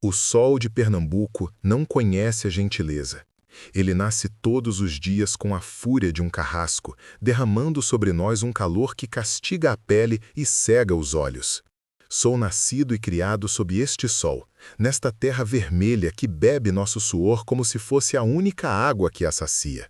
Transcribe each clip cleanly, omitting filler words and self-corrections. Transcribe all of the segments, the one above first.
O sol de Pernambuco não conhece a gentileza. Ele nasce todos os dias com a fúria de um carrasco, derramando sobre nós um calor que castiga a pele e cega os olhos. Sou nascido e criado sob este sol, nesta terra vermelha que bebe nosso suor como se fosse a única água que a sacia.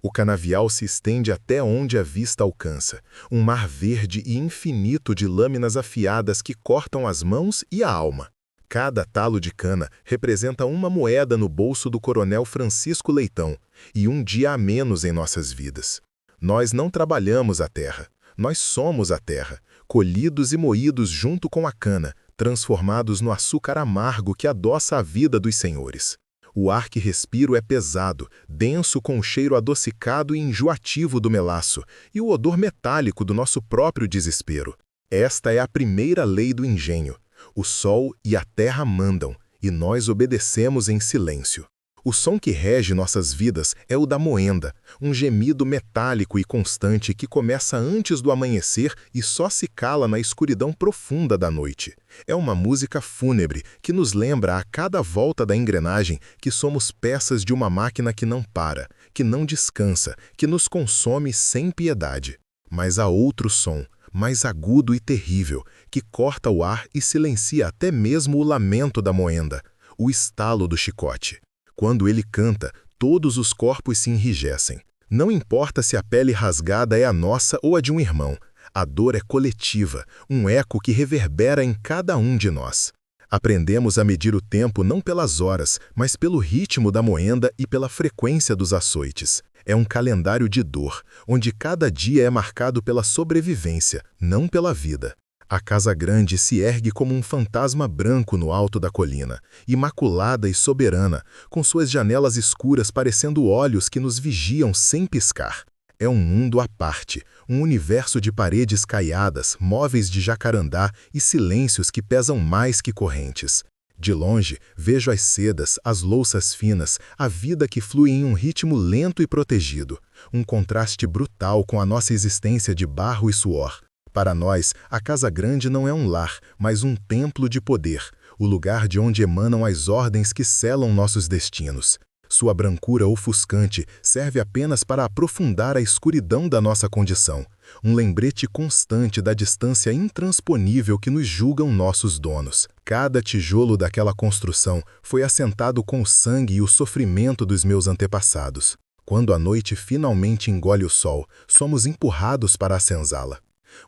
O canavial se estende até onde a vista alcança, um mar verde e infinito de lâminas afiadas que cortam as mãos e a alma. Cada talo de cana representa uma moeda no bolso do coronel Francisco Leitão e um dia a menos em nossas vidas. Nós não trabalhamos a terra, nós somos a terra, colhidos e moídos junto com a cana, transformados no açúcar amargo que adoça a vida dos senhores. O ar que respiro é pesado, denso com o cheiro adocicado e enjoativo do melaço e o odor metálico do nosso próprio desespero. Esta é a primeira lei do engenho. O sol e a terra mandam, e nós obedecemos em silêncio. O som que rege nossas vidas é o da moenda, um gemido metálico e constante que começa antes do amanhecer e só se cala na escuridão profunda da noite. É uma música fúnebre que nos lembra a cada volta da engrenagem que somos peças de uma máquina que não para, que não descansa, que nos consome sem piedade. Mas há outro som, mais agudo e terrível, que corta o ar e silencia até mesmo o lamento da moenda, o estalo do chicote. Quando ele canta, todos os corpos se enrijecem. Não importa se a pele rasgada é a nossa ou a de um irmão, a dor é coletiva, um eco que reverbera em cada um de nós. Aprendemos a medir o tempo não pelas horas, mas pelo ritmo da moenda e pela frequência dos açoites. É um calendário de dor, onde cada dia é marcado pela sobrevivência, não pela vida. A Casa Grande se ergue como um fantasma branco no alto da colina, imaculada e soberana, com suas janelas escuras parecendo olhos que nos vigiam sem piscar. É um mundo à parte, um universo de paredes caiadas, móveis de jacarandá e silêncios que pesam mais que correntes. De longe, vejo as sedas, as louças finas, a vida que flui em um ritmo lento e protegido, um contraste brutal com a nossa existência de barro e suor. Para nós, a Casa Grande não é um lar, mas um templo de poder, o lugar de onde emanam as ordens que selam nossos destinos. Sua brancura ofuscante serve apenas para aprofundar a escuridão da nossa condição, um lembrete constante da distância intransponível que nos julgam nossos donos. Cada tijolo daquela construção foi assentado com o sangue e o sofrimento dos meus antepassados. Quando a noite finalmente engole o sol, somos empurrados para a senzala.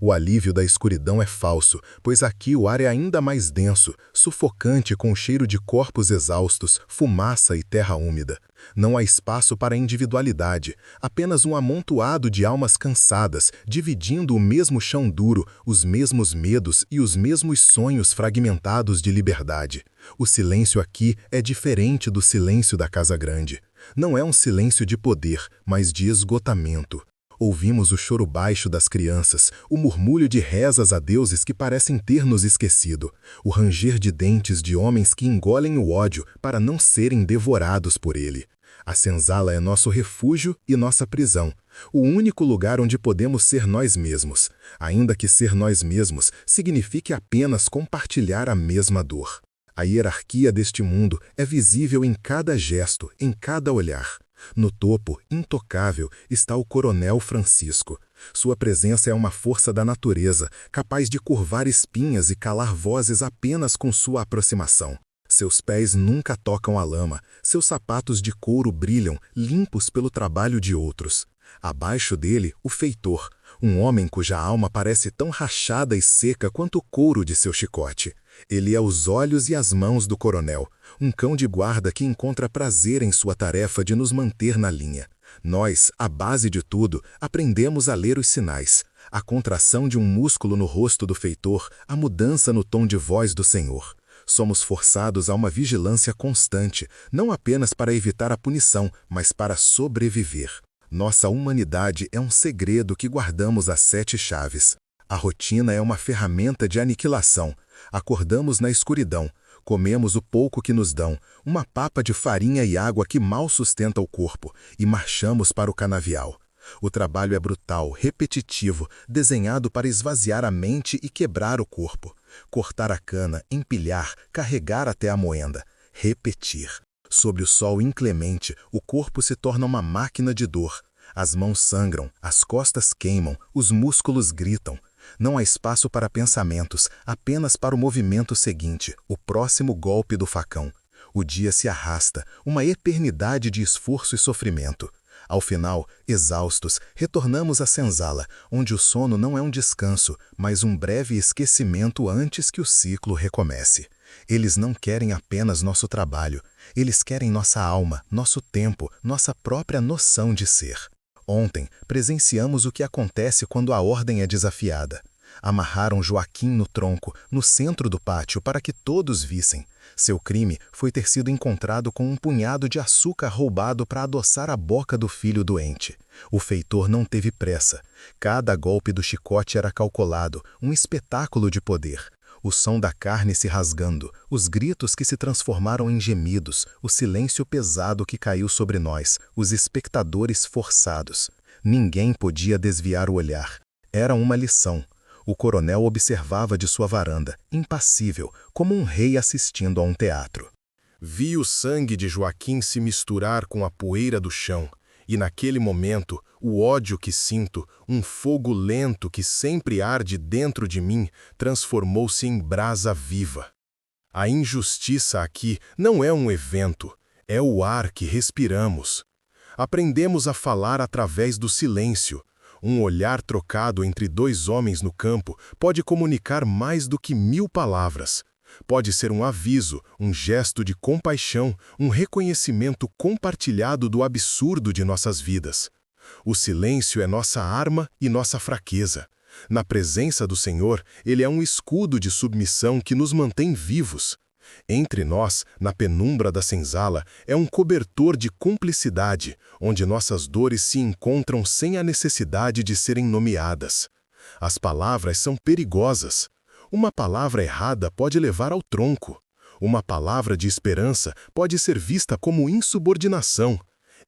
O alívio da escuridão é falso, pois aqui o ar é ainda mais denso, sufocante com o cheiro de corpos exaustos, fumaça e terra úmida. Não há espaço para individualidade, apenas um amontoado de almas cansadas, dividindo o mesmo chão duro, os mesmos medos e os mesmos sonhos fragmentados de liberdade. O silêncio aqui é diferente do silêncio da Casa Grande. Não é um silêncio de poder, mas de esgotamento. Ouvimos o choro baixo das crianças, o murmúrio de rezas a deuses que parecem ter nos esquecido, o ranger de dentes de homens que engolem o ódio para não serem devorados por ele. A senzala é nosso refúgio e nossa prisão, o único lugar onde podemos ser nós mesmos, ainda que ser nós mesmos signifique apenas compartilhar a mesma dor. A hierarquia deste mundo é visível em cada gesto, em cada olhar. No topo, intocável, está o coronel Francisco. Sua presença é uma força da natureza, capaz de curvar espinhas e calar vozes apenas com sua aproximação. Seus pés nunca tocam a lama, seus sapatos de couro brilham, limpos pelo trabalho de outros. Abaixo dele, o feitor, um homem cuja alma parece tão rachada e seca quanto o couro de seu chicote. Ele é os olhos e as mãos do coronel, um cão de guarda que encontra prazer em sua tarefa de nos manter na linha. Nós, à base de tudo, aprendemos a ler os sinais. A contração de um músculo no rosto do feitor, a mudança no tom de voz do senhor. Somos forçados a uma vigilância constante, não apenas para evitar a punição, mas para sobreviver. Nossa humanidade é um segredo que guardamos a 7 chaves. A rotina é uma ferramenta de aniquilação. Acordamos na escuridão, comemos o pouco que nos dão, uma papa de farinha e água que mal sustenta o corpo, e marchamos para o canavial. O trabalho é brutal, repetitivo, desenhado para esvaziar a mente e quebrar o corpo. Cortar a cana, empilhar, carregar até a moenda. Repetir. Sob o sol inclemente, o corpo se torna uma máquina de dor. As mãos sangram, as costas queimam, os músculos gritam. Não há espaço para pensamentos, apenas para o movimento seguinte, o próximo golpe do facão. O dia se arrasta, uma eternidade de esforço e sofrimento. Ao final, exaustos, retornamos à senzala, onde o sono não é um descanso, mas um breve esquecimento antes que o ciclo recomece. Eles não querem apenas nosso trabalho, eles querem nossa alma, nosso tempo, nossa própria noção de ser. Ontem, presenciamos o que acontece quando a ordem é desafiada. Amarraram Joaquim no tronco, no centro do pátio, para que todos vissem. Seu crime foi ter sido encontrado com um punhado de açúcar roubado para adoçar a boca do filho doente. O feitor não teve pressa. Cada golpe do chicote era calculado, um espetáculo de poder. O som da carne se rasgando, os gritos que se transformaram em gemidos, o silêncio pesado que caiu sobre nós, os espectadores forçados. Ninguém podia desviar o olhar. Era uma lição. O coronel observava de sua varanda, impassível, como um rei assistindo a um teatro. Vi o sangue de Joaquim se misturar com a poeira do chão, e naquele momento, o ódio que sinto, um fogo lento que sempre arde dentro de mim, transformou-se em brasa viva. A injustiça aqui não é um evento, é o ar que respiramos. Aprendemos a falar através do silêncio. Um olhar trocado entre dois homens no campo pode comunicar mais do que 1000 palavras. Pode ser um aviso, um gesto de compaixão, um reconhecimento compartilhado do absurdo de nossas vidas. O silêncio é nossa arma e nossa fraqueza. Na presença do Senhor, Ele é um escudo de submissão que nos mantém vivos. Entre nós, na penumbra da senzala, é um cobertor de cumplicidade, onde nossas dores se encontram sem a necessidade de serem nomeadas. As palavras são perigosas. Uma palavra errada pode levar ao tronco. Uma palavra de esperança pode ser vista como insubordinação.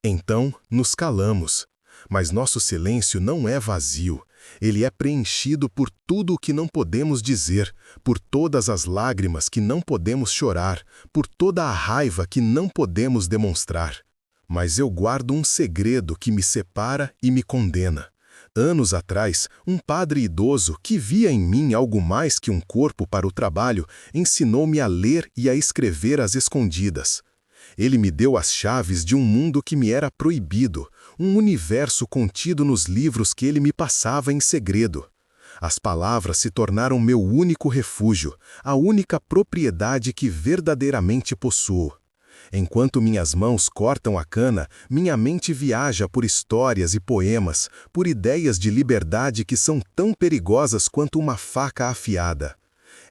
Então, nos calamos. Mas nosso silêncio não é vazio. Ele é preenchido por tudo o que não podemos dizer, por todas as lágrimas que não podemos chorar, por toda a raiva que não podemos demonstrar. Mas eu guardo um segredo que me separa e me condena. Anos atrás, um padre idoso que via em mim algo mais que um corpo para o trabalho, ensinou-me a ler e a escrever às escondidas. Ele me deu as chaves de um mundo que me era proibido, um universo contido nos livros que ele me passava em segredo. As palavras se tornaram meu único refúgio, a única propriedade que verdadeiramente possuo. Enquanto minhas mãos cortam a cana, minha mente viaja por histórias e poemas, por ideias de liberdade que são tão perigosas quanto uma faca afiada.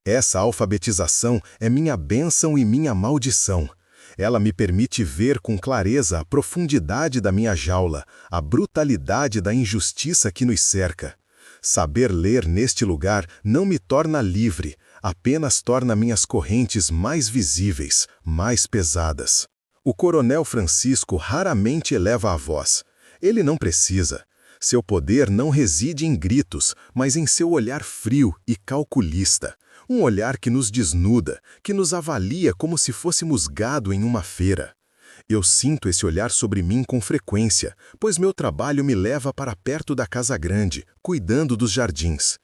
Essa alfabetização é minha bênção e minha maldição. Ela me permite ver com clareza a profundidade da minha jaula, a brutalidade da injustiça que nos cerca. Saber ler neste lugar não me torna livre, apenas torna minhas correntes mais visíveis, mais pesadas. O coronel Francisco raramente eleva a voz. Ele não precisa. Seu poder não reside em gritos, mas em seu olhar frio e calculista. Um olhar que nos desnuda, que nos avalia como se fôssemos gado em uma feira. Eu sinto esse olhar sobre mim com frequência, pois meu trabalho me leva para perto da casa grande, cuidando dos jardins.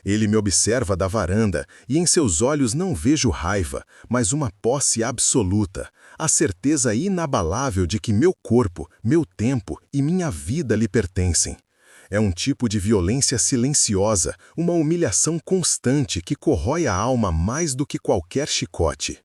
Ele me observa da varanda e em seus olhos não vejo raiva, mas uma posse absoluta, a certeza inabalável de que meu corpo, meu tempo e minha vida lhe pertencem. É um tipo de violência silenciosa, uma humilhação constante que corrói a alma mais do que qualquer chicote.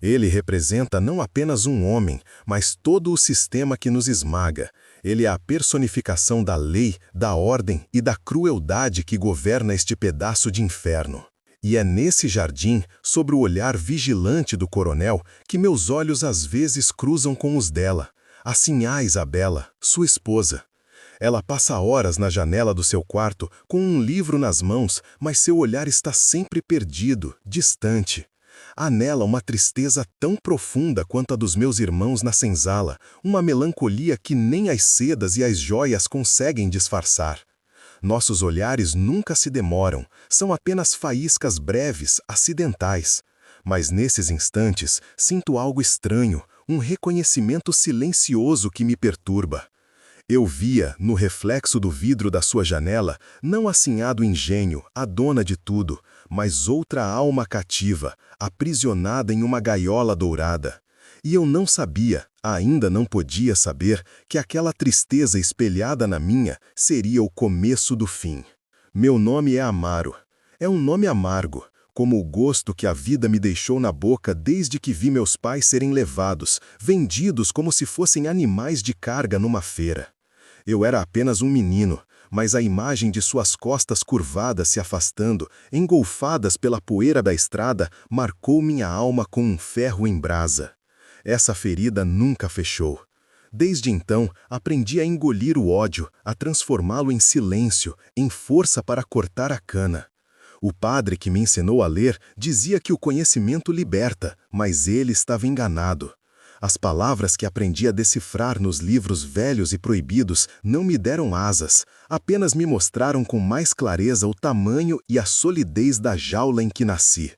Ele representa não apenas um homem, mas todo o sistema que nos esmaga. Ele é a personificação da lei, da ordem e da crueldade que governa este pedaço de inferno. E é nesse jardim, sob o olhar vigilante do coronel, que meus olhos às vezes cruzam com os dela. Assim há Isabela, sua esposa. Ela passa horas na janela do seu quarto, com um livro nas mãos, mas seu olhar está sempre perdido, distante. Há nela uma tristeza tão profunda quanto a dos meus irmãos na senzala, uma melancolia que nem as sedas e as joias conseguem disfarçar. Nossos olhares nunca se demoram, são apenas faíscas breves, acidentais. Mas nesses instantes sinto algo estranho, um reconhecimento silencioso que me perturba. Eu via, no reflexo do vidro da sua janela, não a sinhá do engenho, a dona de tudo, mas outra alma cativa, aprisionada em uma gaiola dourada. E eu não sabia, ainda não podia saber, que aquela tristeza espelhada na minha seria o começo do fim. Meu nome é Amaro. É um nome amargo, como o gosto que a vida me deixou na boca desde que vi meus pais serem levados, vendidos como se fossem animais de carga numa feira. Eu era apenas um menino, mas a imagem de suas costas curvadas se afastando, engolfadas pela poeira da estrada, marcou minha alma com um ferro em brasa. Essa ferida nunca fechou. Desde então, aprendi a engolir o ódio, a transformá-lo em silêncio, em força para cortar a cana. O padre que me ensinou a ler dizia que o conhecimento liberta, mas ele estava enganado. As palavras que aprendi a decifrar nos livros velhos e proibidos não me deram asas, apenas me mostraram com mais clareza o tamanho e a solidez da jaula em que nasci.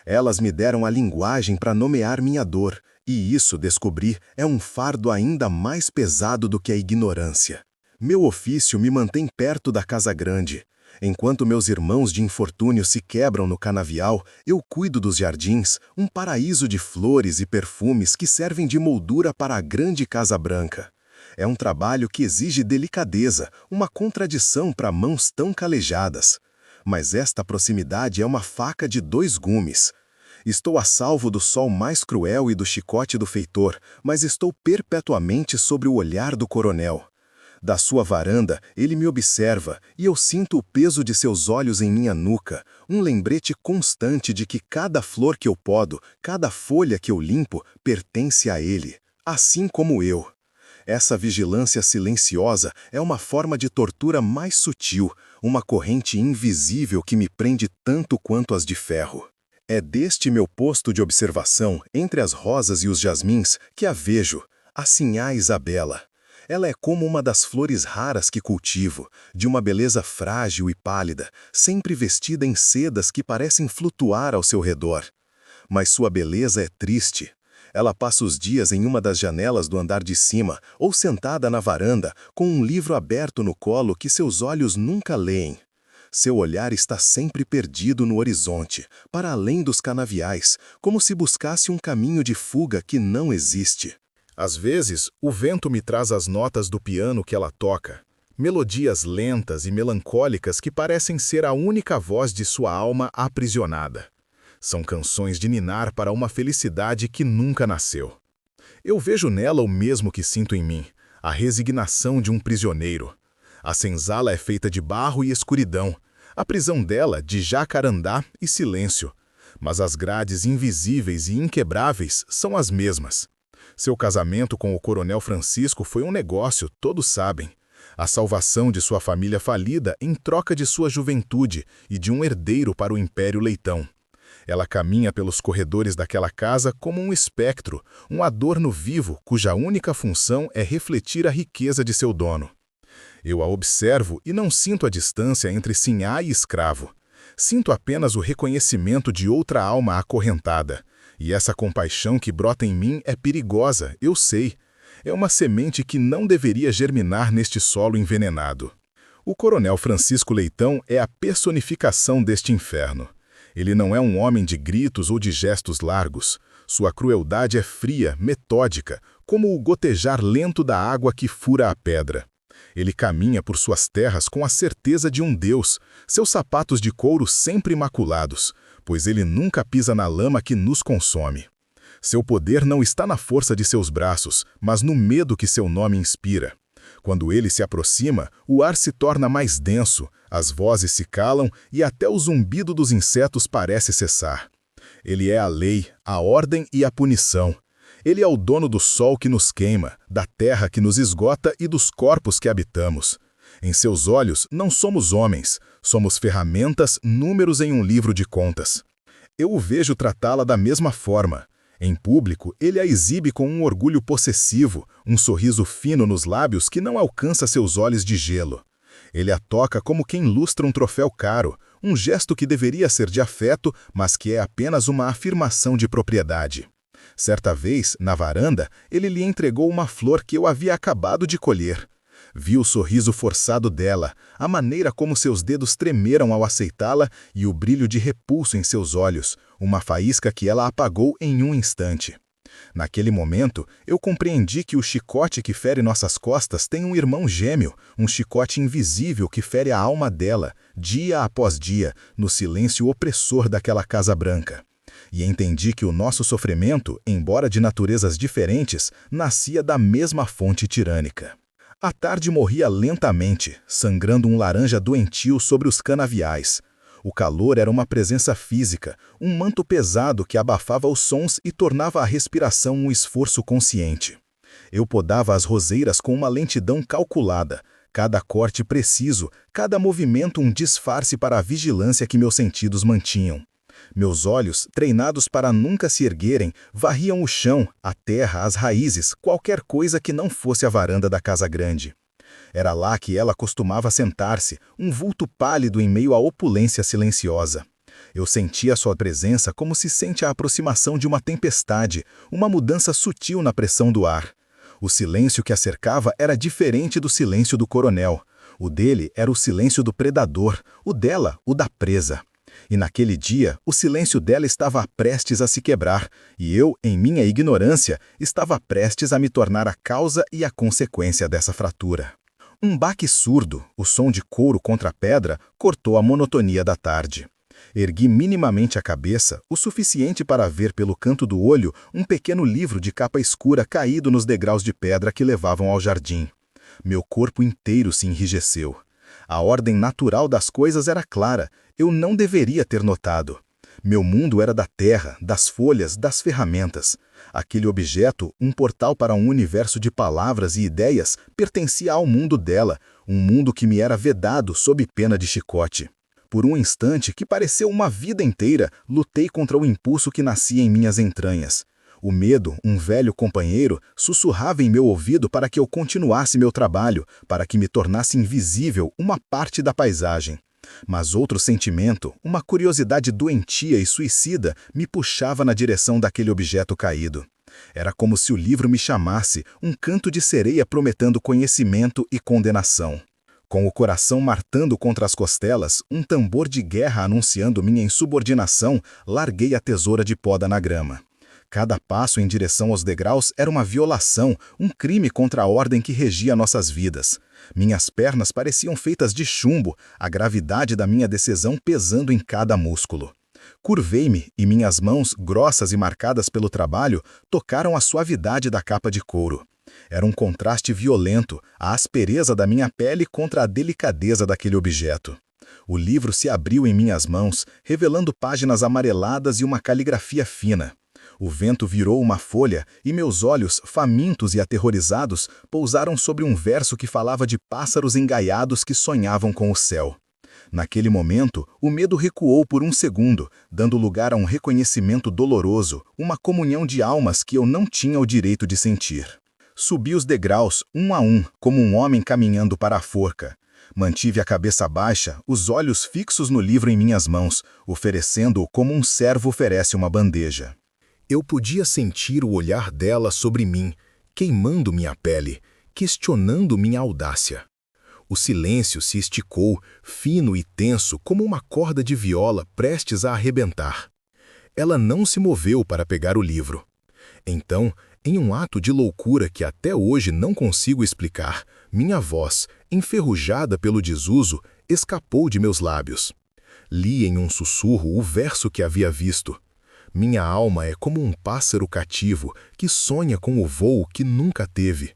Elas me deram a linguagem para nomear minha dor, e isso, descobri, é um fardo ainda mais pesado do que a ignorância. Meu ofício me mantém perto da casa grande. Enquanto meus irmãos de infortúnio se quebram no canavial, eu cuido dos jardins, um paraíso de flores e perfumes que servem de moldura para a grande Casa Branca. É um trabalho que exige delicadeza, uma contradição para mãos tão calejadas. Mas esta proximidade é uma faca de dois gumes. Estou a salvo do sol mais cruel e do chicote do feitor, mas estou perpetuamente sobre o olhar do coronel. Da sua varanda, ele me observa e eu sinto o peso de seus olhos em minha nuca, um lembrete constante de que cada flor que eu podo, cada folha que eu limpo, pertence a ele, assim como eu. Essa vigilância silenciosa é uma forma de tortura mais sutil, uma corrente invisível que me prende tanto quanto as de ferro. É deste meu posto de observação, entre as rosas e os jasmins, que a vejo, assim a Isabela. Ela é como uma das flores raras que cultivo, de uma beleza frágil e pálida, sempre vestida em sedas que parecem flutuar ao seu redor. Mas sua beleza é triste. Ela passa os dias em uma das janelas do andar de cima, ou sentada na varanda, com um livro aberto no colo que seus olhos nunca leem. Seu olhar está sempre perdido no horizonte, para além dos canaviais, como se buscasse um caminho de fuga que não existe. Às vezes, o vento me traz as notas do piano que ela toca, melodias lentas e melancólicas que parecem ser a única voz de sua alma aprisionada. São canções de ninar para uma felicidade que nunca nasceu. Eu vejo nela o mesmo que sinto em mim, a resignação de um prisioneiro. A senzala é feita de barro e escuridão, a prisão dela de jacarandá e silêncio. Mas as grades invisíveis e inquebráveis são as mesmas. Seu casamento com o coronel Francisco foi um negócio, todos sabem. A salvação de sua família falida em troca de sua juventude e de um herdeiro para o Império Leitão. Ela caminha pelos corredores daquela casa como um espectro, um adorno vivo cuja única função é refletir a riqueza de seu dono. Eu a observo e não sinto a distância entre sinhá e escravo. Sinto apenas o reconhecimento de outra alma acorrentada. E essa compaixão que brota em mim é perigosa, eu sei. É uma semente que não deveria germinar neste solo envenenado. O coronel Francisco Leitão é a personificação deste inferno. Ele não é um homem de gritos ou de gestos largos. Sua crueldade é fria, metódica, como o gotejar lento da água que fura a pedra. Ele caminha por suas terras com a certeza de um Deus, seus sapatos de couro sempre imaculados, pois ele nunca pisa na lama que nos consome. Seu poder não está na força de seus braços, mas no medo que seu nome inspira. Quando ele se aproxima, o ar se torna mais denso, as vozes se calam e até o zumbido dos insetos parece cessar. Ele é a lei, a ordem e a punição. Ele é o dono do sol que nos queima, da terra que nos esgota e dos corpos que habitamos. Em seus olhos, não somos homens, somos ferramentas, números em um livro de contas. Eu o vejo tratá-la da mesma forma. Em público, ele a exibe com um orgulho possessivo, um sorriso fino nos lábios que não alcança seus olhos de gelo. Ele a toca como quem lustra um troféu caro, um gesto que deveria ser de afeto, mas que é apenas uma afirmação de propriedade. Certa vez, na varanda, ele lhe entregou uma flor que eu havia acabado de colher. Vi o sorriso forçado dela, a maneira como seus dedos tremeram ao aceitá-la e o brilho de repulso em seus olhos, uma faísca que ela apagou em um instante. Naquele momento, eu compreendi que o chicote que fere nossas costas tem um irmão gêmeo, um chicote invisível que fere a alma dela, dia após dia, no silêncio opressor daquela Casa Branca. E entendi que o nosso sofrimento, embora de naturezas diferentes, nascia da mesma fonte tirânica. A tarde morria lentamente, sangrando um laranja doentio sobre os canaviais. O calor era uma presença física, um manto pesado que abafava os sons e tornava a respiração um esforço consciente. Eu podava as roseiras com uma lentidão calculada, cada corte preciso, cada movimento um disfarce para a vigilância que meus sentidos mantinham. Meus olhos, treinados para nunca se erguerem, varriam o chão, a terra, as raízes, qualquer coisa que não fosse a varanda da casa grande. Era lá que ela costumava sentar-se, um vulto pálido em meio à opulência silenciosa. Eu sentia sua presença como se sente a aproximação de uma tempestade, uma mudança sutil na pressão do ar. O silêncio que a cercava era diferente do silêncio do coronel. O dele era o silêncio do predador, o dela, o da presa. E naquele dia, o silêncio dela estava prestes a se quebrar, e eu, em minha ignorância, estava prestes a me tornar a causa e a consequência dessa fratura. Um baque surdo, o som de couro contra a pedra, cortou a monotonia da tarde. Ergui minimamente a cabeça, o suficiente para ver pelo canto do olho um pequeno livro de capa escura caído nos degraus de pedra que levavam ao jardim. Meu corpo inteiro se enrijeceu. A ordem natural das coisas era clara, eu não deveria ter notado. Meu mundo era da terra, das folhas, das ferramentas. Aquele objeto, um portal para um universo de palavras e ideias, pertencia ao mundo dela, um mundo que me era vedado sob pena de chicote. Por um instante, que pareceu uma vida inteira, lutei contra o impulso que nascia em minhas entranhas. O medo, um velho companheiro, sussurrava em meu ouvido para que eu continuasse meu trabalho, para que me tornasse invisível uma parte da paisagem. Mas outro sentimento, uma curiosidade doentia e suicida, me puxava na direção daquele objeto caído. Era como se o livro me chamasse, um canto de sereia prometendo conhecimento e condenação. Com o coração martando contra as costelas, um tambor de guerra anunciando minha insubordinação, larguei a tesoura de poda na grama. Cada passo em direção aos degraus era uma violação, um crime contra a ordem que regia nossas vidas. Minhas pernas pareciam feitas de chumbo, a gravidade da minha decisão pesando em cada músculo. Curvei-me e minhas mãos, grossas e marcadas pelo trabalho, tocaram a suavidade da capa de couro. Era um contraste violento, a aspereza da minha pele contra a delicadeza daquele objeto. O livro se abriu em minhas mãos, revelando páginas amareladas e uma caligrafia fina. O vento virou uma folha e meus olhos, famintos e aterrorizados, pousaram sobre um verso que falava de pássaros engaiados que sonhavam com o céu. Naquele momento, o medo recuou por um segundo, dando lugar a um reconhecimento doloroso, uma comunhão de almas que eu não tinha o direito de sentir. Subi os degraus, um a um, como um homem caminhando para a forca. Mantive a cabeça baixa, os olhos fixos no livro em minhas mãos, oferecendo-o como um servo oferece uma bandeja. Eu podia sentir o olhar dela sobre mim, queimando minha pele, questionando minha audácia. O silêncio se esticou, fino e tenso como uma corda de viola prestes a arrebentar. Ela não se moveu para pegar o livro. Então, em um ato de loucura que até hoje não consigo explicar, minha voz, enferrujada pelo desuso, escapou de meus lábios. Li em um sussurro o verso que havia visto. Minha alma é como um pássaro cativo que sonha com o voo que nunca teve.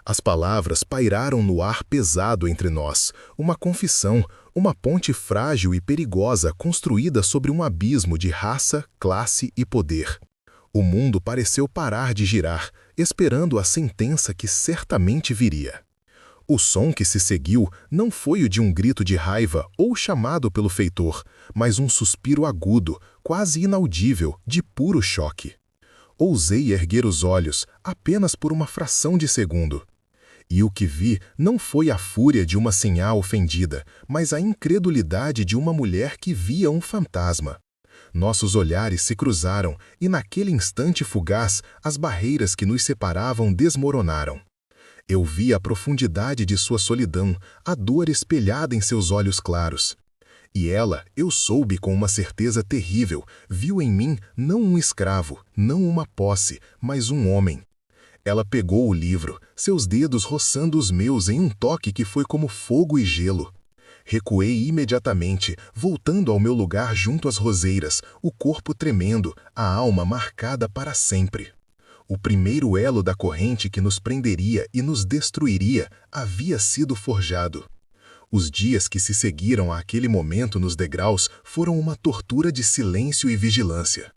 As palavras pairaram no ar pesado entre nós, uma confissão, uma ponte frágil e perigosa construída sobre um abismo de raça, classe e poder. O mundo pareceu parar de girar, esperando a sentença que certamente viria. O som que se seguiu não foi o de um grito de raiva ou chamado pelo feitor, mas um suspiro agudo, quase inaudível, de puro choque. Ousei erguer os olhos apenas por uma fração de segundo. E o que vi não foi a fúria de uma sinhá ofendida, mas a incredulidade de uma mulher que via um fantasma. Nossos olhares se cruzaram e naquele instante fugaz, as barreiras que nos separavam desmoronaram. Eu vi a profundidade de sua solidão, a dor espelhada em seus olhos claros. E ela, eu soube com uma certeza terrível, viu em mim não um escravo, não uma posse, mas um homem. Ela pegou o livro, seus dedos roçando os meus em um toque que foi como fogo e gelo. Recuei imediatamente, voltando ao meu lugar junto às roseiras, o corpo tremendo, a alma marcada para sempre. O primeiro elo da corrente que nos prenderia e nos destruiria havia sido forjado. Os dias que se seguiram àquele momento nos degraus foram uma tortura de silêncio e vigilância.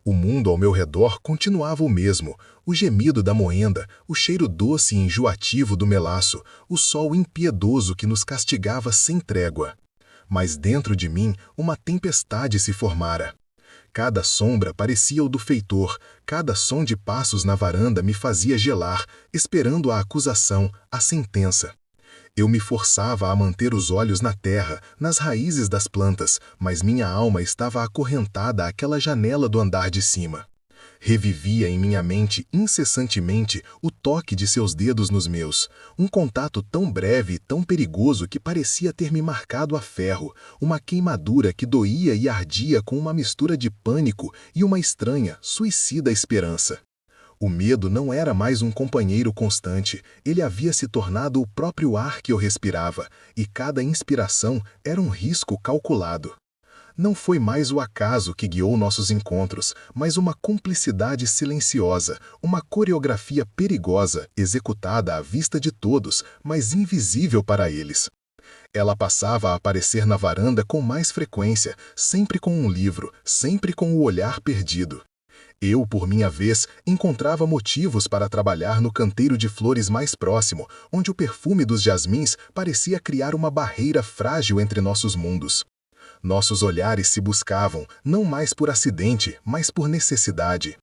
O mundo ao meu redor continuava o mesmo, o gemido da moenda, o cheiro doce e enjoativo do melaço, o sol impiedoso que nos castigava sem trégua. Mas dentro de mim uma tempestade se formara. Cada sombra parecia o do feitor, cada som de passos na varanda me fazia gelar, esperando a acusação, a sentença. Eu me forçava a manter os olhos na terra, nas raízes das plantas, mas minha alma estava acorrentada àquela janela do andar de cima. Revivia em minha mente incessantemente o toque de seus dedos nos meus, um contato tão breve e tão perigoso que parecia ter me marcado a ferro, uma queimadura que doía e ardia com uma mistura de pânico e uma estranha, suicida esperança. O medo não era mais um companheiro constante, ele havia se tornado o próprio ar que eu respirava, e cada inspiração era um risco calculado. Não foi mais o acaso que guiou nossos encontros, mas uma cumplicidade silenciosa, uma coreografia perigosa, executada à vista de todos, mas invisível para eles. Ela passava a aparecer na varanda com mais frequência, sempre com um livro, sempre com o olhar perdido. Eu, por minha vez, encontrava motivos para trabalhar no canteiro de flores mais próximo, onde o perfume dos jasmins parecia criar uma barreira frágil entre nossos mundos. Nossos olhares se buscavam, não mais por acidente, mas por necessidade.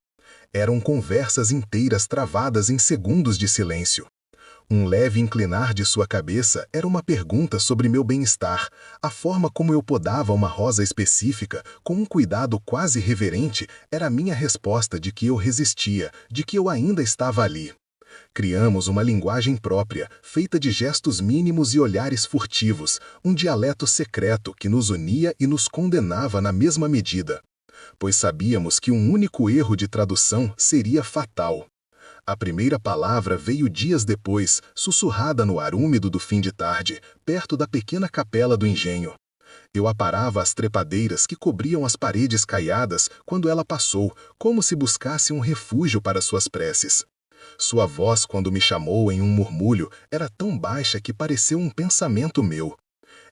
Eram conversas inteiras travadas em segundos de silêncio. Um leve inclinar de sua cabeça era uma pergunta sobre meu bem-estar, a forma como eu podava uma rosa específica, com um cuidado quase reverente, era a minha resposta de que eu resistia, de que eu ainda estava ali. Criamos uma linguagem própria, feita de gestos mínimos e olhares furtivos, um dialeto secreto que nos unia e nos condenava na mesma medida. Pois sabíamos que um único erro de tradução seria fatal. A primeira palavra veio dias depois, sussurrada no ar úmido do fim de tarde, perto da pequena capela do engenho. Eu aparava as trepadeiras que cobriam as paredes caiadas quando ela passou, como se buscasse um refúgio para suas preces. Sua voz, quando me chamou em um murmúrio, era tão baixa que pareceu um pensamento meu.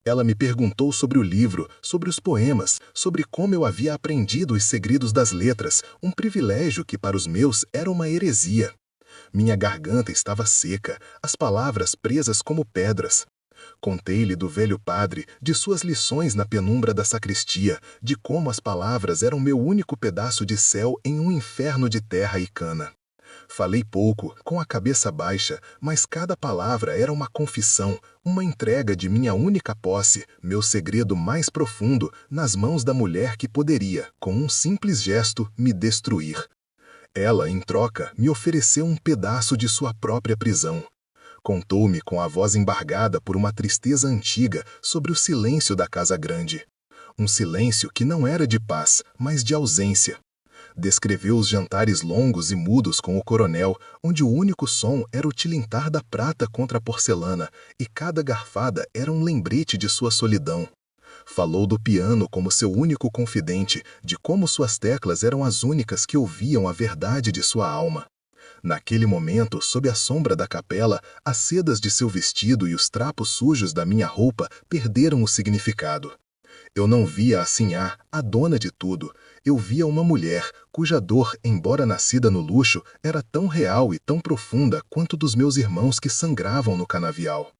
Ela me perguntou sobre o livro, sobre os poemas, sobre como eu havia aprendido os segredos das letras, um privilégio que para os meus era uma heresia. Minha garganta estava seca, as palavras presas como pedras. Contei-lhe do velho padre, de suas lições na penumbra da sacristia, de como as palavras eram meu único pedaço de céu em um inferno de terra e cana. Falei pouco, com a cabeça baixa, mas cada palavra era uma confissão, uma entrega de minha única posse, meu segredo mais profundo, nas mãos da mulher que poderia, com um simples gesto, me destruir. Ela, em troca, me ofereceu um pedaço de sua própria prisão. Contou-me com a voz embargada por uma tristeza antiga sobre o silêncio da casa grande. Um silêncio que não era de paz, mas de ausência. Descreveu os jantares longos e mudos com o coronel, onde o único som era o tilintar da prata contra a porcelana, e cada garfada era um lembrete de sua solidão. Falou do piano como seu único confidente, de como suas teclas eram as únicas que ouviam a verdade de sua alma. Naquele momento, sob a sombra da capela, as sedas de seu vestido e os trapos sujos da minha roupa perderam o significado. Eu não via a Sinhá, a dona de tudo. Eu via uma mulher, cuja dor, embora nascida no luxo, era tão real e tão profunda quanto dos meus irmãos que sangravam no canavial.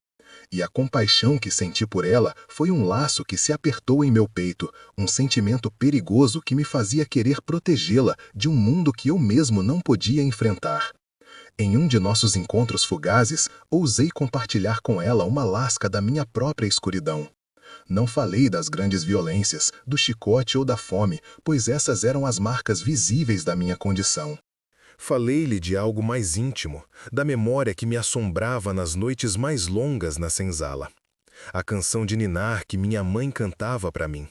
E a compaixão que senti por ela foi um laço que se apertou em meu peito, um sentimento perigoso que me fazia querer protegê-la de um mundo que eu mesmo não podia enfrentar. Em um de nossos encontros fugazes, ousei compartilhar com ela uma lasca da minha própria escuridão. Não falei das grandes violências, do chicote ou da fome, pois essas eram as marcas visíveis da minha condição. Falei-lhe de algo mais íntimo, da memória que me assombrava nas noites mais longas na senzala. A canção de ninar que minha mãe cantava para mim.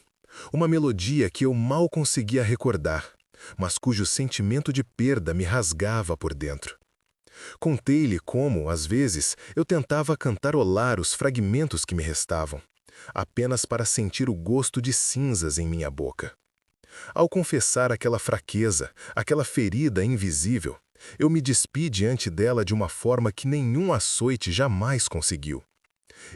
Uma melodia que eu mal conseguia recordar, mas cujo sentimento de perda me rasgava por dentro. Contei-lhe como, às vezes, eu tentava cantarolar os fragmentos que me restavam, apenas para sentir o gosto de cinzas em minha boca. Ao confessar aquela fraqueza, aquela ferida invisível, eu me despi diante dela de uma forma que nenhum açoite jamais conseguiu.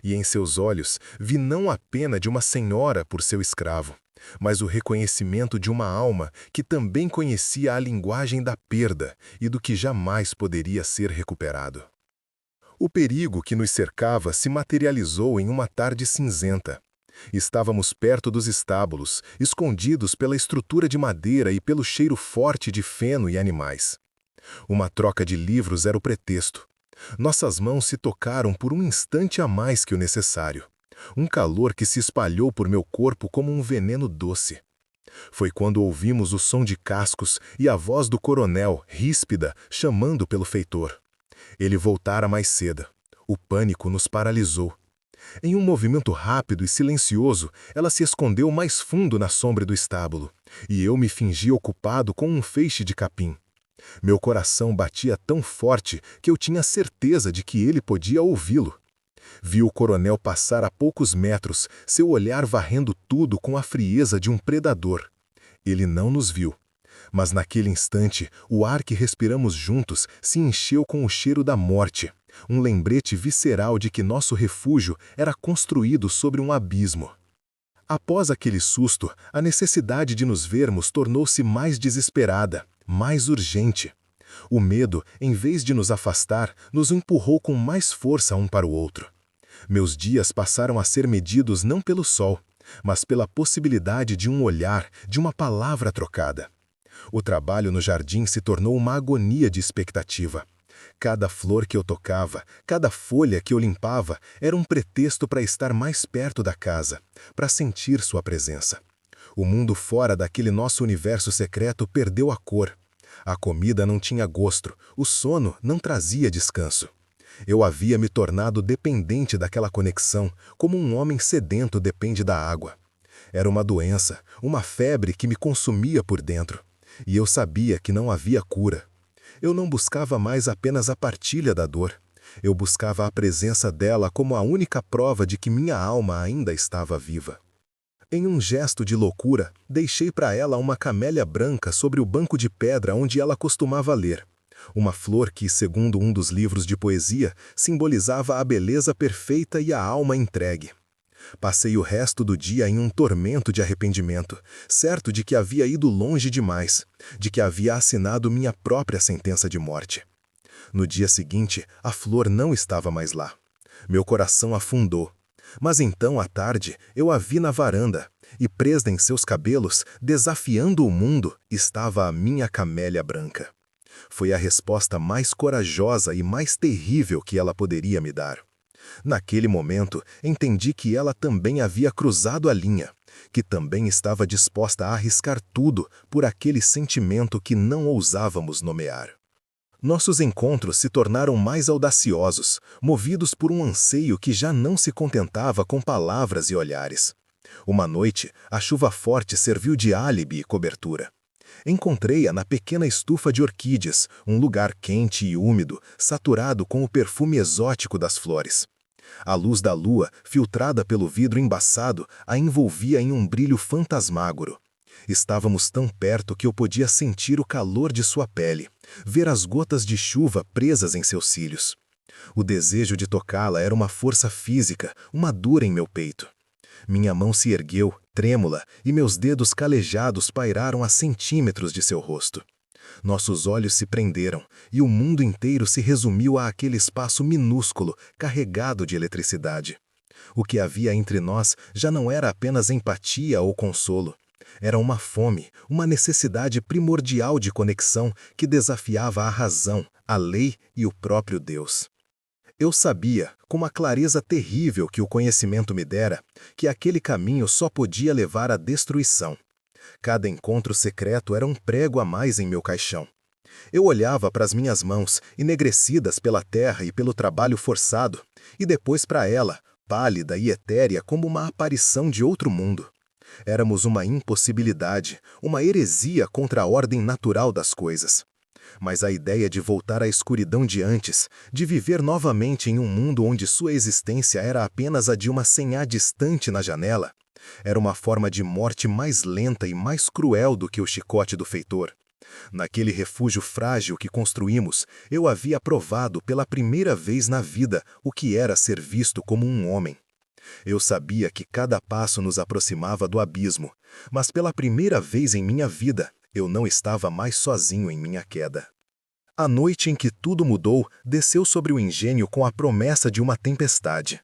E em seus olhos vi não a pena de uma senhora por seu escravo, mas o reconhecimento de uma alma que também conhecia a linguagem da perda e do que jamais poderia ser recuperado. O perigo que nos cercava se materializou em uma tarde cinzenta. Estávamos perto dos estábulos, escondidos pela estrutura de madeira e pelo cheiro forte de feno e animais. Uma troca de livros era o pretexto. Nossas mãos se tocaram por um instante a mais que o necessário. Um calor que se espalhou por meu corpo como um veneno doce. Foi quando ouvimos o som de cascos e a voz do coronel, ríspida, chamando pelo feitor. Ele voltara mais cedo. O pânico nos paralisou. Em um movimento rápido e silencioso, ela se escondeu mais fundo na sombra do estábulo, e eu me fingi ocupado com um feixe de capim. Meu coração batia tão forte que eu tinha certeza de que ele podia ouvi-lo. Vi o coronel passar a poucos metros, seu olhar varrendo tudo com a frieza de um predador. Ele não nos viu. Mas naquele instante, o ar que respiramos juntos se encheu com o cheiro da morte, um lembrete visceral de que nosso refúgio era construído sobre um abismo. Após aquele susto, a necessidade de nos vermos tornou-se mais desesperada, mais urgente. O medo, em vez de nos afastar, nos empurrou com mais força um para o outro. Meus dias passaram a ser medidos não pelo sol, mas pela possibilidade de um olhar, de uma palavra trocada. O trabalho no jardim se tornou uma agonia de expectativa. Cada flor que eu tocava, cada folha que eu limpava, era um pretexto para estar mais perto da casa, para sentir sua presença. O mundo fora daquele nosso universo secreto perdeu a cor. A comida não tinha gosto, o sono não trazia descanso. Eu havia me tornado dependente daquela conexão, como um homem sedento depende da água. Era uma doença, uma febre que me consumia por dentro. E eu sabia que não havia cura. Eu não buscava mais apenas a partilha da dor. Eu buscava a presença dela como a única prova de que minha alma ainda estava viva. Em um gesto de loucura, deixei para ela uma camélia branca sobre o banco de pedra onde ela costumava ler. Uma flor que, segundo um dos livros de poesia, simbolizava a beleza perfeita e a alma entregue. Passei o resto do dia em um tormento de arrependimento, certo de que havia ido longe demais, de que havia assinado minha própria sentença de morte. No dia seguinte, a flor não estava mais lá. Meu coração afundou. Mas então, à tarde, eu a vi na varanda, e presa em seus cabelos, desafiando o mundo, estava a minha camélia branca. Foi a resposta mais corajosa e mais terrível que ela poderia me dar. Naquele momento, entendi que ela também havia cruzado a linha, que também estava disposta a arriscar tudo por aquele sentimento que não ousávamos nomear. Nossos encontros se tornaram mais audaciosos, movidos por um anseio que já não se contentava com palavras e olhares. Uma noite, a chuva forte serviu de álibi e cobertura. Encontrei-a na pequena estufa de orquídeas, um lugar quente e úmido, saturado com o perfume exótico das flores. A luz da lua, filtrada pelo vidro embaçado, a envolvia em um brilho fantasmagoro. Estávamos tão perto que eu podia sentir o calor de sua pele, ver as gotas de chuva presas em seus cílios. O desejo de tocá-la era uma força física, uma dor em meu peito. Minha mão se ergueu, trêmula, e meus dedos calejados pairaram a centímetros de seu rosto. Nossos olhos se prenderam, e o mundo inteiro se resumiu a aquele espaço minúsculo, carregado de eletricidade. O que havia entre nós já não era apenas empatia ou consolo. Era uma fome, uma necessidade primordial de conexão que desafiava a razão, a lei e o próprio Deus. Eu sabia, com uma clareza terrível que o conhecimento me dera, que aquele caminho só podia levar à destruição. Cada encontro secreto era um prego a mais em meu caixão. Eu olhava para as minhas mãos, enegrecidas pela terra e pelo trabalho forçado, e depois para ela, pálida e etérea como uma aparição de outro mundo. Éramos uma impossibilidade, uma heresia contra a ordem natural das coisas. Mas a ideia de voltar à escuridão de antes, de viver novamente em um mundo onde sua existência era apenas a de uma senhá distante na janela, era uma forma de morte mais lenta e mais cruel do que o chicote do feitor. Naquele refúgio frágil que construímos, eu havia provado pela primeira vez na vida o que era ser visto como um homem. Eu sabia que cada passo nos aproximava do abismo, mas pela primeira vez em minha vida, eu não estava mais sozinho em minha queda. A noite em que tudo mudou desceu sobre o engenho com a promessa de uma tempestade.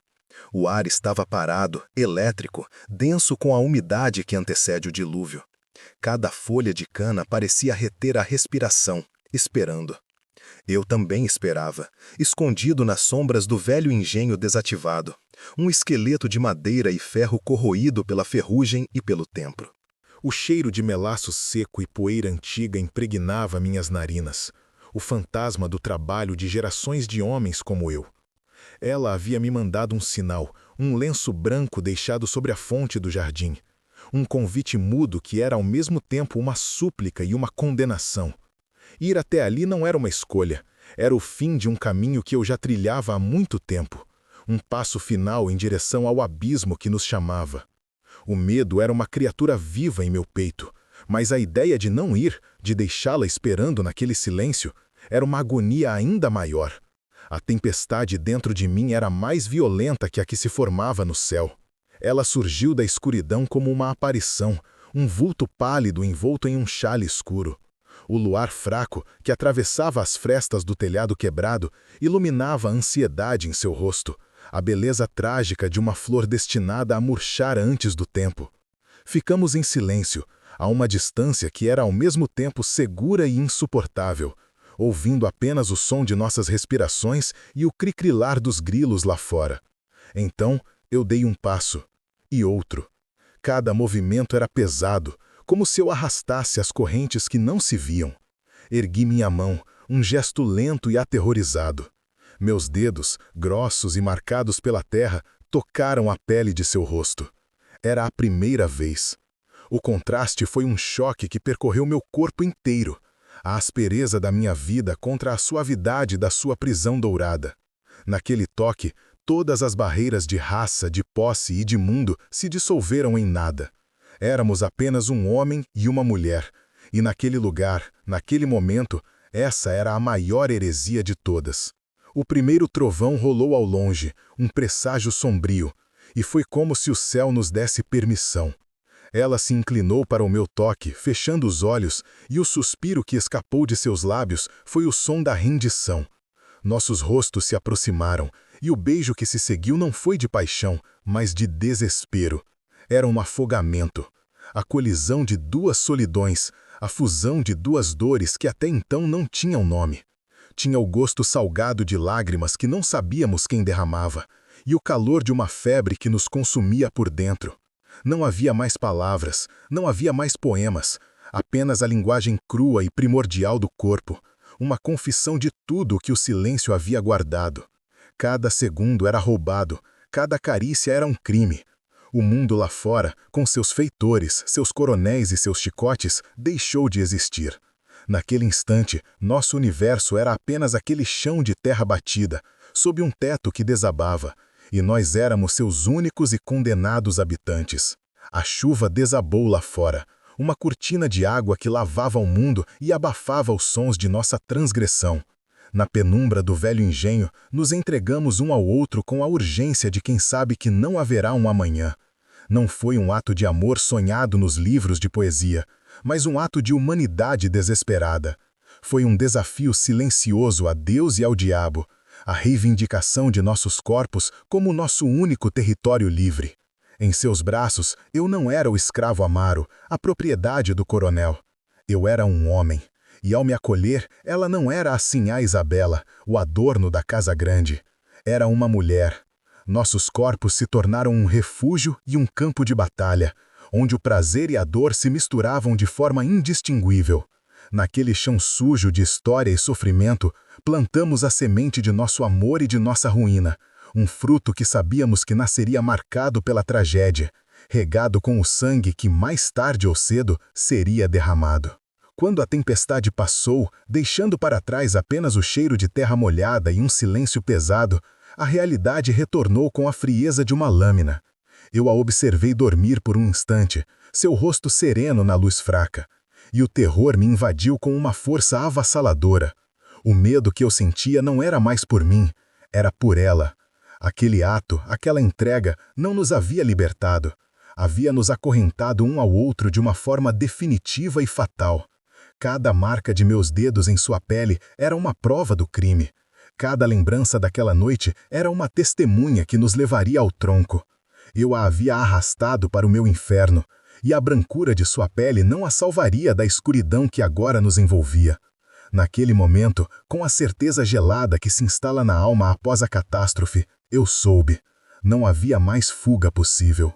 O ar estava parado, elétrico, denso com a umidade que antecede o dilúvio. Cada folha de cana parecia reter a respiração, esperando. Eu também esperava, escondido nas sombras do velho engenho desativado, um esqueleto de madeira e ferro corroído pela ferrugem e pelo tempo. O cheiro de melaço seco e poeira antiga impregnava minhas narinas, o fantasma do trabalho de gerações de homens como eu. Ela havia me mandado um sinal, um lenço branco deixado sobre a fonte do jardim, um convite mudo que era ao mesmo tempo uma súplica e uma condenação. Ir até ali não era uma escolha, era o fim de um caminho que eu já trilhava há muito tempo, um passo final em direção ao abismo que nos chamava. O medo era uma criatura viva em meu peito, mas a ideia de não ir, de deixá-la esperando naquele silêncio, era uma agonia ainda maior. A tempestade dentro de mim era mais violenta que a que se formava no céu. Ela surgiu da escuridão como uma aparição, um vulto pálido envolto em um xale escuro. O luar fraco, que atravessava as frestas do telhado quebrado, iluminava a ansiedade em seu rosto, a beleza trágica de uma flor destinada a murchar antes do tempo. Ficamos em silêncio, a uma distância que era ao mesmo tempo segura e insuportável, ouvindo apenas o som de nossas respirações e o cricrilar dos grilos lá fora. Então, eu dei um passo, e outro. Cada movimento era pesado, como se eu arrastasse as correntes que não se viam. Ergui minha mão, um gesto lento e aterrorizado. Meus dedos, grossos e marcados pela terra, tocaram a pele de seu rosto. Era a primeira vez. O contraste foi um choque que percorreu meu corpo inteiro, a aspereza da minha vida contra a suavidade da sua prisão dourada. Naquele toque, todas as barreiras de raça, de posse e de mundo se dissolveram em nada. Éramos apenas um homem e uma mulher, e naquele lugar, naquele momento, essa era a maior heresia de todas. O primeiro trovão rolou ao longe, um presságio sombrio, e foi como se o céu nos desse permissão. Ela se inclinou para o meu toque, fechando os olhos, e o suspiro que escapou de seus lábios foi o som da rendição. Nossos rostos se aproximaram, e o beijo que se seguiu não foi de paixão, mas de desespero. Era um afogamento, a colisão de duas solidões, a fusão de duas dores que até então não tinham nome. Tinha o gosto salgado de lágrimas que não sabíamos quem derramava, e o calor de uma febre que nos consumia por dentro. Não havia mais palavras, não havia mais poemas, apenas a linguagem crua e primordial do corpo, uma confissão de tudo o que o silêncio havia guardado. Cada segundo era roubado, cada carícia era um crime. O mundo lá fora, com seus feitores, seus coronéis e seus chicotes, deixou de existir. Naquele instante, nosso universo era apenas aquele chão de terra batida, sob um teto que desabava, e nós éramos seus únicos e condenados habitantes. A chuva desabou lá fora, uma cortina de água que lavava o mundo e abafava os sons de nossa transgressão. Na penumbra do velho engenho, nos entregamos um ao outro com a urgência de quem sabe que não haverá um amanhã. Não foi um ato de amor sonhado nos livros de poesia, mas um ato de humanidade desesperada. Foi um desafio silencioso a Deus e ao diabo, a reivindicação de nossos corpos como nosso único território livre. Em seus braços, eu não era o escravo Amaro, a propriedade do coronel. Eu era um homem, e ao me acolher, ela não era a sinhá Isabela, o adorno da casa grande. Era uma mulher. Nossos corpos se tornaram um refúgio e um campo de batalha, onde o prazer e a dor se misturavam de forma indistinguível. Naquele chão sujo de história e sofrimento, plantamos a semente de nosso amor e de nossa ruína, um fruto que sabíamos que nasceria marcado pela tragédia, regado com o sangue que mais tarde ou cedo seria derramado. Quando a tempestade passou, deixando para trás apenas o cheiro de terra molhada e um silêncio pesado, a realidade retornou com a frieza de uma lâmina. Eu a observei dormir por um instante, seu rosto sereno na luz fraca. E o terror me invadiu com uma força avassaladora. O medo que eu sentia não era mais por mim, era por ela. Aquele ato, aquela entrega, não nos havia libertado. Havia nos acorrentado um ao outro de uma forma definitiva e fatal. Cada marca de meus dedos em sua pele era uma prova do crime. Cada lembrança daquela noite era uma testemunha que nos levaria ao tronco. Eu a havia arrastado para o meu inferno, e a brancura de sua pele não a salvaria da escuridão que agora nos envolvia. Naquele momento, com a certeza gelada que se instala na alma após a catástrofe, eu soube. Não havia mais fuga possível.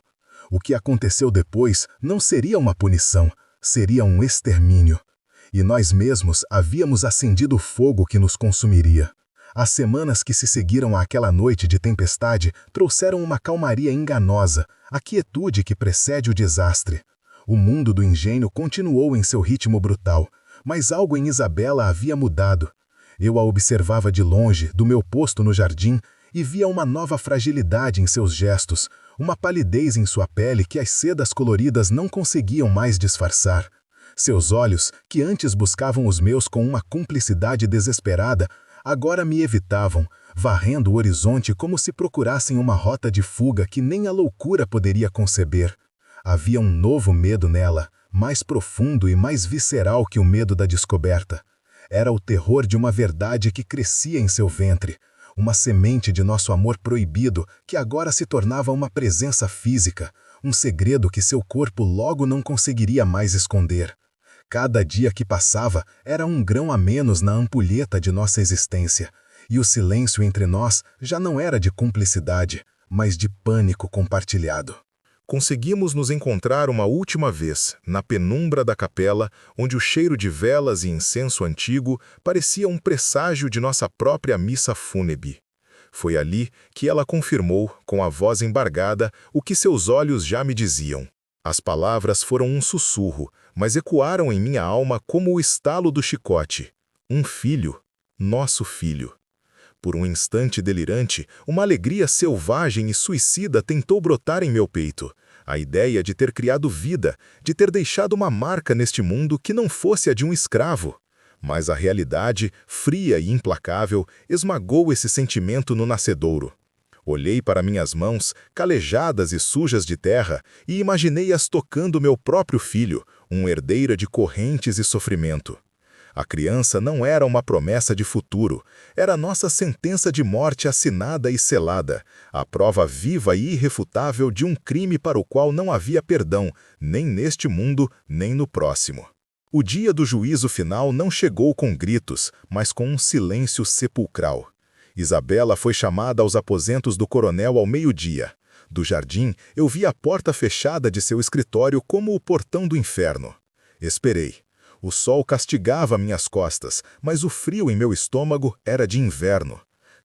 O que aconteceu depois não seria uma punição, seria um extermínio. E nós mesmos havíamos acendido o fogo que nos consumiria. As semanas que se seguiram àquela noite de tempestade trouxeram uma calmaria enganosa, a quietude que precede o desastre. O mundo do engenho continuou em seu ritmo brutal, mas algo em Isabela havia mudado. Eu a observava de longe, do meu posto no jardim, e via uma nova fragilidade em seus gestos, uma palidez em sua pele que as sedas coloridas não conseguiam mais disfarçar. Seus olhos, que antes buscavam os meus com uma cumplicidade desesperada, agora me evitavam, varrendo o horizonte como se procurassem uma rota de fuga que nem a loucura poderia conceber. Havia um novo medo nela, mais profundo e mais visceral que o medo da descoberta. Era o terror de uma verdade que crescia em seu ventre, uma semente de nosso amor proibido que agora se tornava uma presença física, um segredo que seu corpo logo não conseguiria mais esconder. Cada dia que passava era um grão a menos na ampulheta de nossa existência, e o silêncio entre nós já não era de cumplicidade, mas de pânico compartilhado. Conseguimos nos encontrar uma última vez, na penumbra da capela, onde o cheiro de velas e incenso antigo parecia um presságio de nossa própria missa fúnebre. Foi ali que ela confirmou, com a voz embargada, o que seus olhos já me diziam. As palavras foram um sussurro, mas ecoaram em minha alma como o estalo do chicote. Um filho, nosso filho. Por um instante delirante, uma alegria selvagem e suicida tentou brotar em meu peito. A ideia de ter criado vida, de ter deixado uma marca neste mundo que não fosse a de um escravo. Mas a realidade, fria e implacável, esmagou esse sentimento no nascedouro. Olhei para minhas mãos, calejadas e sujas de terra, e imaginei-as tocando meu próprio filho, um herdeiro de correntes e sofrimento. A criança não era uma promessa de futuro, era nossa sentença de morte assinada e selada, a prova viva e irrefutável de um crime para o qual não havia perdão, nem neste mundo, nem no próximo. O dia do juízo final não chegou com gritos, mas com um silêncio sepulcral. Isabela foi chamada aos aposentos do coronel ao meio-dia. Do jardim, eu vi a porta fechada de seu escritório como o portão do inferno. Esperei. O sol castigava minhas costas, mas o frio em meu estômago era de inverno.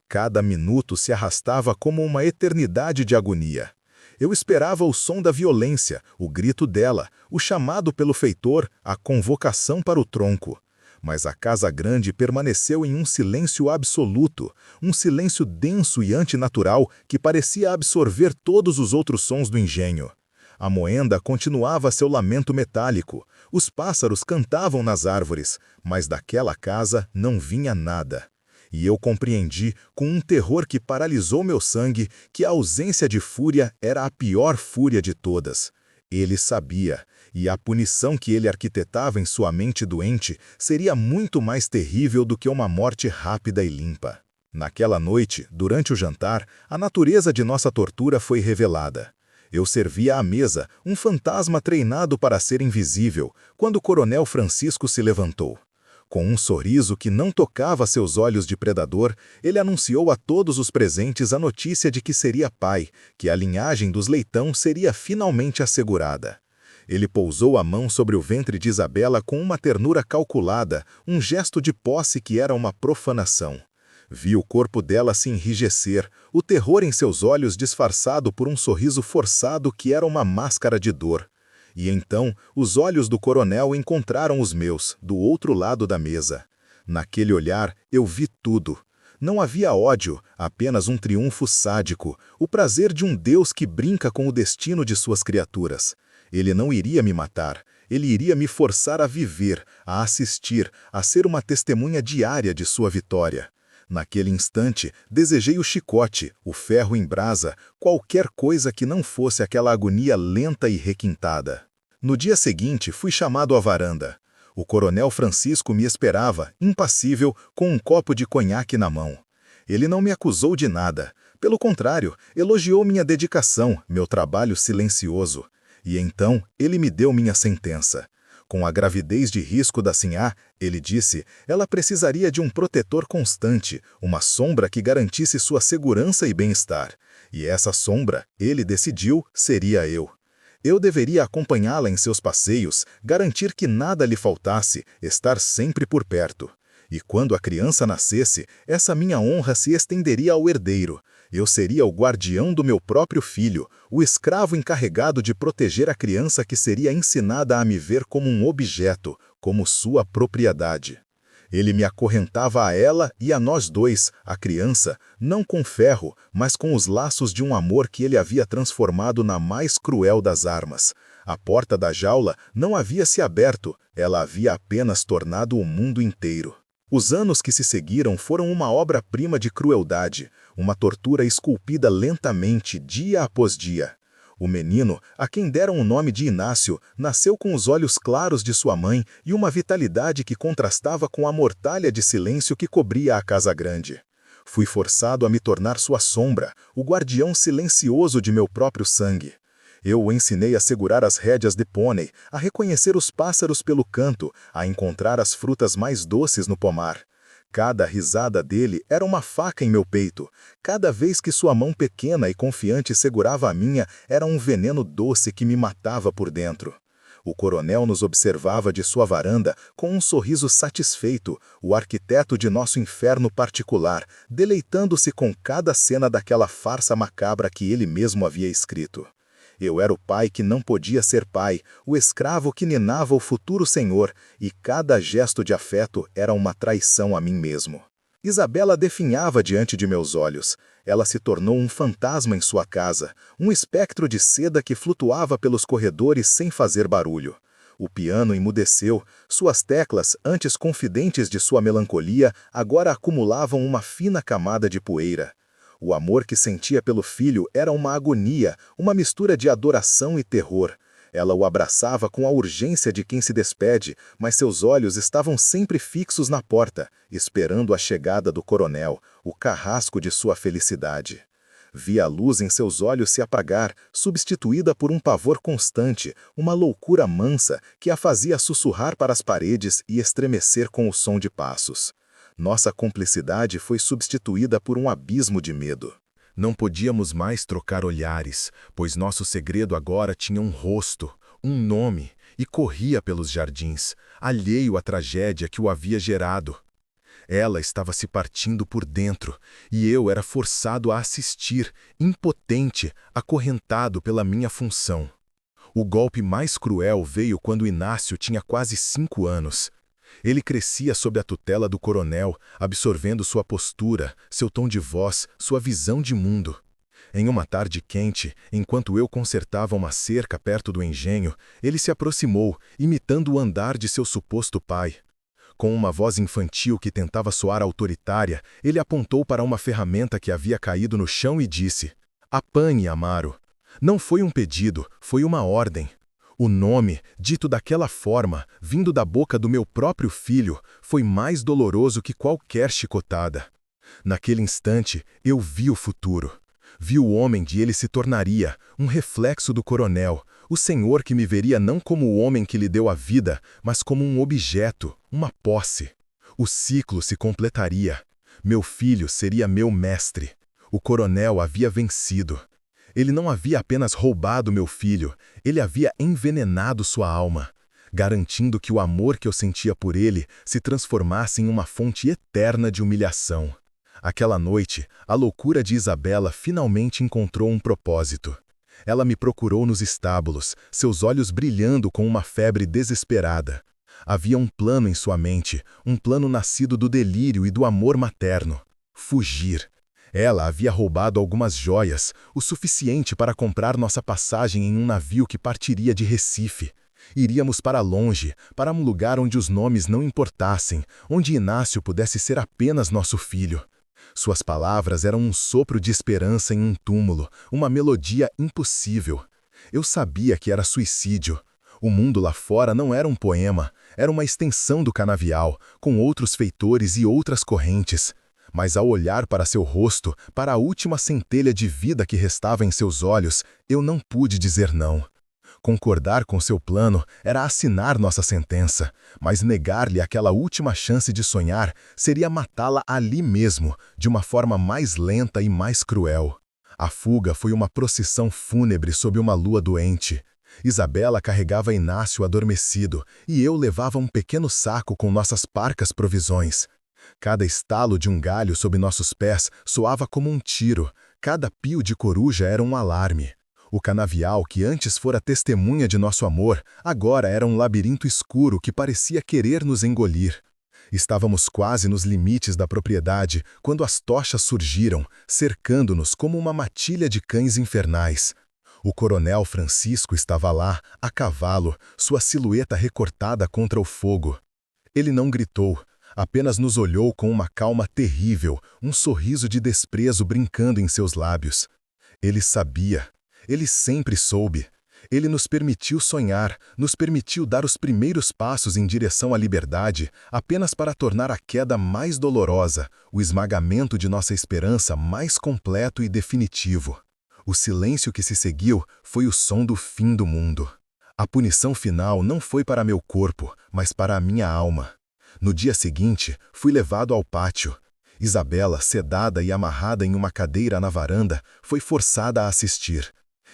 Cada minuto se arrastava como uma eternidade de agonia. Eu esperava o som da violência, o grito dela, o chamado pelo feitor, a convocação para o tronco. Mas a casa grande permaneceu em um silêncio absoluto, um silêncio denso e antinatural que parecia absorver todos os outros sons do engenho. A moenda continuava seu lamento metálico, os pássaros cantavam nas árvores, mas daquela casa não vinha nada. E eu compreendi, com um terror que paralisou meu sangue, que a ausência de fúria era a pior fúria de todas. Ele sabia, e a punição que ele arquitetava em sua mente doente seria muito mais terrível do que uma morte rápida e limpa. Naquela noite, durante o jantar, a natureza de nossa tortura foi revelada. Eu servia à mesa, um fantasma treinado para ser invisível, quando o coronel Francisco se levantou. Com um sorriso que não tocava seus olhos de predador, ele anunciou a todos os presentes a notícia de que seria pai, que a linhagem dos Leitão seria finalmente assegurada. Ele pousou a mão sobre o ventre de Isabela com uma ternura calculada, um gesto de posse que era uma profanação. Vi o corpo dela se enrijecer, o terror em seus olhos disfarçado por um sorriso forçado que era uma máscara de dor. E então, os olhos do coronel encontraram os meus, do outro lado da mesa. Naquele olhar, eu vi tudo. Não havia ódio, apenas um triunfo sádico, o prazer de um Deus que brinca com o destino de suas criaturas. Ele não iria me matar, ele iria me forçar a viver, a assistir, a ser uma testemunha diária de sua vitória. Naquele instante, desejei o chicote, o ferro em brasa, qualquer coisa que não fosse aquela agonia lenta e requintada. No dia seguinte, fui chamado à varanda. O coronel Francisco me esperava, impassível, com um copo de conhaque na mão. Ele não me acusou de nada. Pelo contrário, elogiou minha dedicação, meu trabalho silencioso. E então, ele me deu minha sentença. Com a gravidez de risco da Sinhá, ele disse, ela precisaria de um protetor constante, uma sombra que garantisse sua segurança e bem-estar. E essa sombra, ele decidiu, seria eu. Eu deveria acompanhá-la em seus passeios, garantir que nada lhe faltasse, estar sempre por perto. E quando a criança nascesse, essa minha honra se estenderia ao herdeiro. Eu seria o guardião do meu próprio filho, o escravo encarregado de proteger a criança que seria ensinada a me ver como um objeto, como sua propriedade. Ele me acorrentava a ela e a nós dois, a criança, não com ferro, mas com os laços de um amor que ele havia transformado na mais cruel das armas. A porta da jaula não havia se aberto, ela havia apenas tornado o mundo inteiro. Os anos que se seguiram foram uma obra-prima de crueldade, uma tortura esculpida lentamente, dia após dia. O menino, a quem deram o nome de Inácio, nasceu com os olhos claros de sua mãe e uma vitalidade que contrastava com a mortalha de silêncio que cobria a casa grande. Fui forçado a me tornar sua sombra, o guardião silencioso de meu próprio sangue. Eu o ensinei a segurar as rédeas de pônei, a reconhecer os pássaros pelo canto, a encontrar as frutas mais doces no pomar. Cada risada dele era uma faca em meu peito. Cada vez que sua mão pequena e confiante segurava a minha, era um veneno doce que me matava por dentro. O coronel nos observava de sua varanda com um sorriso satisfeito, o arquiteto de nosso inferno particular, deleitando-se com cada cena daquela farsa macabra que ele mesmo havia escrito. Eu era o pai que não podia ser pai, o escravo que ninava o futuro senhor, e cada gesto de afeto era uma traição a mim mesmo. Isabela definhava diante de meus olhos. Ela se tornou um fantasma em sua casa, um espectro de seda que flutuava pelos corredores sem fazer barulho. O piano emudeceu, suas teclas, antes confidentes de sua melancolia, agora acumulavam uma fina camada de poeira. O amor que sentia pelo filho era uma agonia, uma mistura de adoração e terror. Ela o abraçava com a urgência de quem se despede, mas seus olhos estavam sempre fixos na porta, esperando a chegada do coronel, o carrasco de sua felicidade. Via a luz em seus olhos se apagar, substituída por um pavor constante, uma loucura mansa que a fazia sussurrar para as paredes e estremecer com o som de passos. Nossa cumplicidade foi substituída por um abismo de medo. Não podíamos mais trocar olhares, pois nosso segredo agora tinha um rosto, um nome, e corria pelos jardins, alheio à tragédia que o havia gerado. Ela estava se partindo por dentro, e eu era forçado a assistir, impotente, acorrentado pela minha função. O golpe mais cruel veio quando Inácio tinha quase 5 anos. Ele crescia sob a tutela do coronel, absorvendo sua postura, seu tom de voz, sua visão de mundo. Em uma tarde quente, enquanto eu consertava uma cerca perto do engenho, ele se aproximou, imitando o andar de seu suposto pai. Com uma voz infantil que tentava soar autoritária, ele apontou para uma ferramenta que havia caído no chão e disse: "Apanhe, Amaro. Não foi um pedido, foi uma ordem. O nome, dito daquela forma, vindo da boca do meu próprio filho, foi mais doloroso que qualquer chicotada. Naquele instante, eu vi o futuro. Vi o homem que ele se tornaria, um reflexo do coronel, o senhor que me veria não como o homem que lhe deu a vida, mas como um objeto, uma posse. O ciclo se completaria. Meu filho seria meu mestre. O coronel havia vencido. Ele não havia apenas roubado meu filho, ele havia envenenado sua alma, garantindo que o amor que eu sentia por ele se transformasse em uma fonte eterna de humilhação. Aquela noite, a loucura de Isabela finalmente encontrou um propósito. Ela me procurou nos estábulos, seus olhos brilhando com uma febre desesperada. Havia um plano em sua mente, um plano nascido do delírio e do amor materno. Fugir. Ela havia roubado algumas joias, o suficiente para comprar nossa passagem em um navio que partiria de Recife. Iríamos para longe, para um lugar onde os nomes não importassem, onde Inácio pudesse ser apenas nosso filho. Suas palavras eram um sopro de esperança em um túmulo, uma melodia impossível. Eu sabia que era suicídio. O mundo lá fora não era um poema, era uma extensão do canavial, com outros feitores e outras correntes. Mas ao olhar para seu rosto, para a última centelha de vida que restava em seus olhos, eu não pude dizer não. Concordar com seu plano era assinar nossa sentença, mas negar-lhe aquela última chance de sonhar seria matá-la ali mesmo, de uma forma mais lenta e mais cruel. A fuga foi uma procissão fúnebre sob uma lua doente. Isabela carregava Inácio adormecido e eu levava um pequeno saco com nossas parcas provisões. Cada estalo de um galho sob nossos pés soava como um tiro, cada pio de coruja era um alarme. O canavial, que antes fora testemunha de nosso amor, agora era um labirinto escuro que parecia querer nos engolir. Estávamos quase nos limites da propriedade quando as tochas surgiram, cercando-nos como uma matilha de cães infernais. O coronel Francisco estava lá, a cavalo, sua silhueta recortada contra o fogo. Ele não gritou. Apenas nos olhou com uma calma terrível, um sorriso de desprezo brincando em seus lábios. Ele sabia. Ele sempre soube. Ele nos permitiu sonhar, nos permitiu dar os primeiros passos em direção à liberdade, apenas para tornar a queda mais dolorosa, o esmagamento de nossa esperança mais completo e definitivo. O silêncio que se seguiu foi o som do fim do mundo. A punição final não foi para meu corpo, mas para a minha alma. No dia seguinte, fui levado ao pátio. Isabela, sedada e amarrada em uma cadeira na varanda, foi forçada a assistir.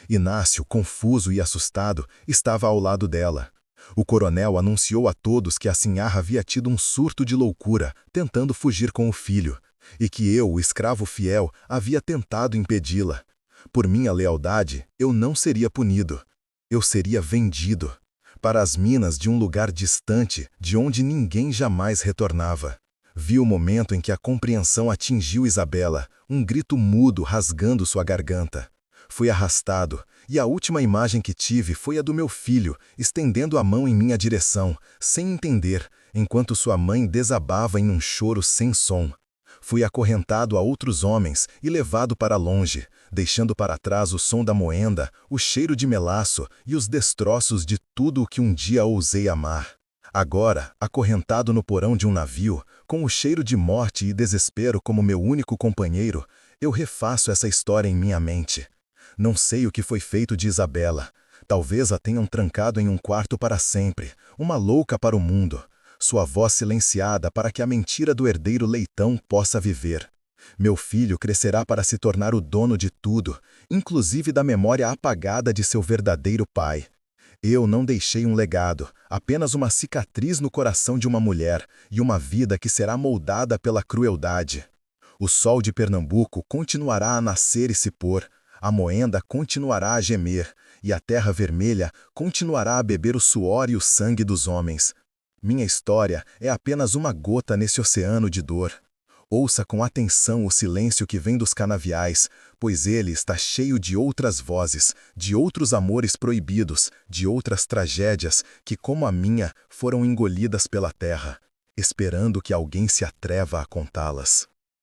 Inácio, confuso e assustado, estava ao lado dela. O coronel anunciou a todos que a sinhá havia tido um surto de loucura, tentando fugir com o filho, e que eu, o escravo fiel, havia tentado impedi-la. Por minha lealdade, eu não seria punido. Eu seria vendido para as minas de um lugar distante, de onde ninguém jamais retornava. Vi o momento em que a compreensão atingiu Isabela, um grito mudo rasgando sua garganta. Fui arrastado, e a última imagem que tive foi a do meu filho, estendendo a mão em minha direção, sem entender, enquanto sua mãe desabava em um choro sem som. Fui acorrentado a outros homens e levado para longe, deixando para trás o som da moenda, o cheiro de melaço e os destroços de tudo o que um dia ousei amar. Agora, acorrentado no porão de um navio, com o cheiro de morte e desespero como meu único companheiro, eu refaço essa história em minha mente. Não sei o que foi feito de Isabela. Talvez a tenham trancado em um quarto para sempre, uma louca para o mundo. Sua voz silenciada para que a mentira do herdeiro Leitão possa viver. Meu filho crescerá para se tornar o dono de tudo, inclusive da memória apagada de seu verdadeiro pai. Eu não deixei um legado, apenas uma cicatriz no coração de uma mulher e uma vida que será moldada pela crueldade. O sol de Pernambuco continuará a nascer e se pôr, a moenda continuará a gemer, e a terra vermelha continuará a beber o suor e o sangue dos homens. Minha história é apenas uma gota nesse oceano de dor. Ouça com atenção o silêncio que vem dos canaviais, pois ele está cheio de outras vozes, de outros amores proibidos, de outras tragédias que, como a minha, foram engolidas pela terra, esperando que alguém se atreva a contá-las.